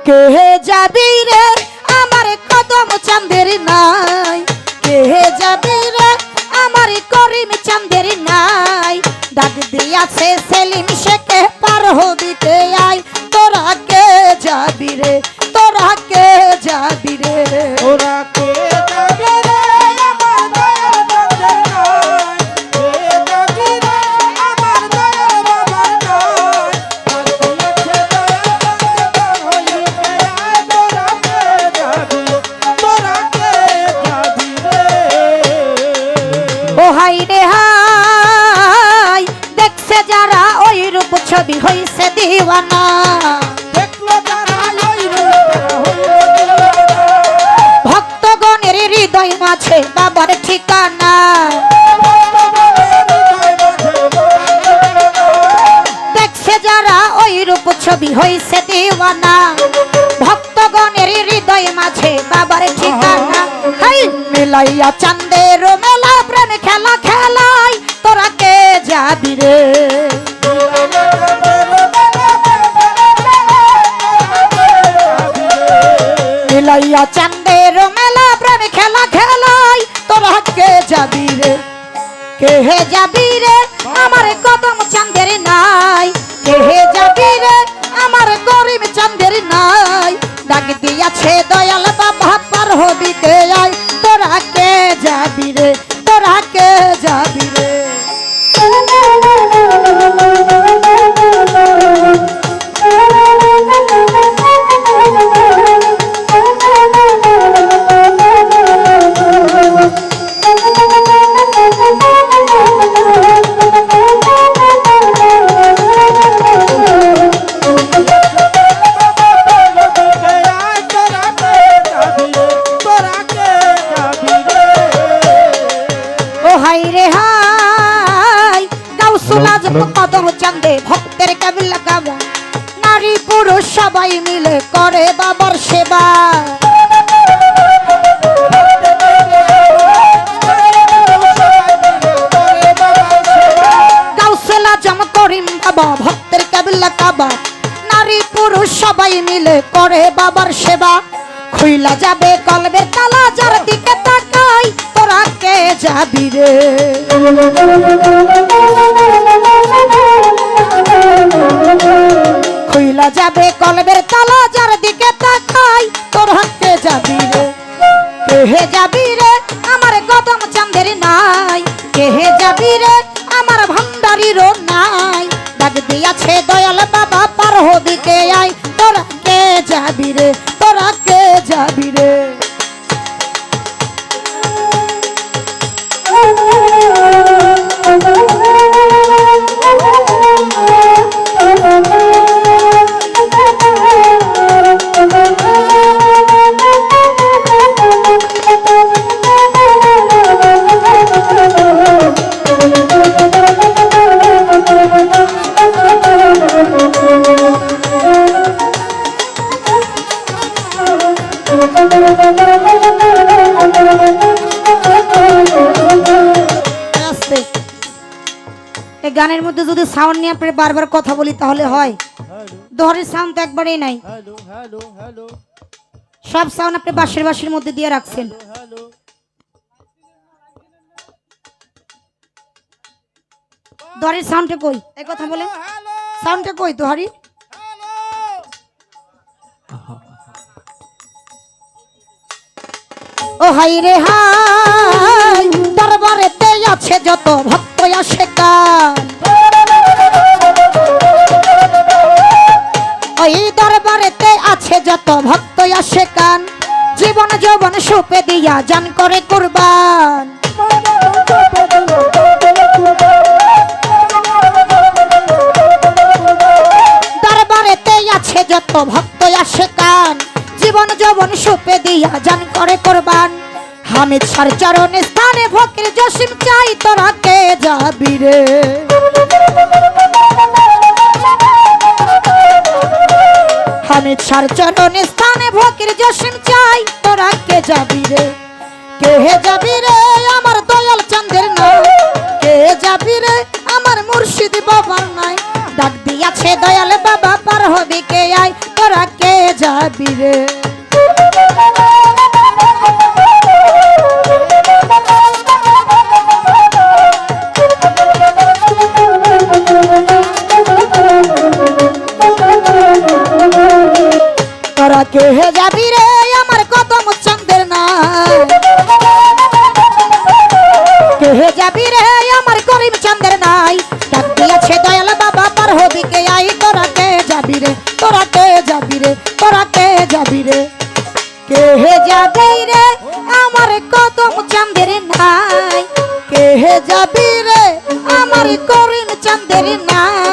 কে যাবি রে আমার কদম চাঁদের নাই, কে যাবি রে আমার করিম চাঁদের নাই। ডাক দিয়াছে সেলিম শেখে পার হবি কে আই, তোরা কে যাবি রে, তোরা কে যাবি রে, তোরা কে যাবি রে আমার দয়াল চাঁদের নাই, কে যাবি রে আমার দয়াল বাবার নাই। আর দিয়েছে দয়াল চাঁদের হইবে আয়, তোরা কে যাবি, তোরা কে যাবি রে। ও হাই রে হাই, দেখছে যারা ওই রূপ ছবি হইছে দিওয়ানা, দেখলো যারা ওই রূপ হইল দিওয়ানা। ভক্তগণের হৃদয় মাঝে বাবার ঠিকানা। দেখছে যারা ওই রূপ ছবি হইছে দিওয়ানা, ভক্তগণের হৃদয় মাঝে বাবার ঠিকানা। হাই মিলাইয়া চাঁদের মেলা প্রেম খেলা খেলাই, তোরা কে যাবি রে, মিলাইয়া চাঁদের মেলা প্রেম খেলা খেলাই, তোরা কে যাবি রে, কে যাবি রে আমার কদম চাঁদের নাই, কে যাবি রে আমার করিম চাঁদের নাই। ডাক দিয়াছে দয়াল বাবা পার হবি কে আয়, তোরা কে যাবি রে, তোরা কে যাবি রে। কদম চাঁদে ভক্তের কাবিলা গাওয়া, নারী পুরুষ সবাই মিলে করে বাবার সেবা। গাউসুল আজম করিম বাবা ভক্তের কাবিলা কাবা, নারী পুরুষ সবাই মিলে করে বাবার সেবা। খুইলা যাবে কলবের তালা যার দিকে তাকাই, তোরা কে যাবি রে, খুইলা যাবে কলবের তালা যার দিকে তাকাই, তোরা কে যাবি রে, কে যাবি রে আমার কদম চাঁদের নাই, কে যাবি রে আমার ভান্ডারিরও নাই। ডাক দিয়াছে দয়াল বাবা পার হবি কে আই, তোরা কে যাবি রে, তোরা কে যাবি রে। এই গানের মধ্যে যদি সাউন্ড নিয়ে আপনি বারবার কথা বলি তাহলে হয়, দোহারের সাউন্ড তো একবারেই নাই, সব সাউন্ড আপনি বাঁশির বাঁশির মধ্যে দিয়ে রাখছেন। দোহারের সাউন্ডটা কই, এই কথা বলেন, সাউন্ডটা কই দোহারি। ও হাই রে হাই, দরবারেতে আছে যত ভক্ত আসে কান, ওই দরবারেতে আছে যত ভক্ত আসে কান, জীবন যৌবন সুপে দিয়া জান করে কুরবান। দরবারেতে আছে যত ভক্ত আসে কান, জীবন যৌবন সুপে দিয়া জান করে কুরবান। হামিদ সার চরণ স্থানে ফকির জসিম চাই, তোরা কে যাবি রে, হামিদ সার চরণ স্থানে ফকির জসিম চাই, তোরা কে যাবি রে, কে যাবি রে আমার দয়াল চাঁদের নাই, কে যাবি রে আমার মুর্শিদ বাবার নাই। ডাক দিয়াছে দয়াল বাবা পার হবি কে আই, তোরা কে যাবি যাবি রে তোরা কে যাবি রে আমার কদম চন্দ্রের নাই কে যাবি রে আমার করিম চন্দ্রের নাই ডাক দিয়েছে দয়াল বাবা পার হবি কে আই তোরা কে যাবি রে তোরা কে যাবি রে তোরা কে যাবি রে কে যাবি রে আমার কদম চন্দ্রের নাই কে যাবি রে আমার করিম চন্দ্রের নাই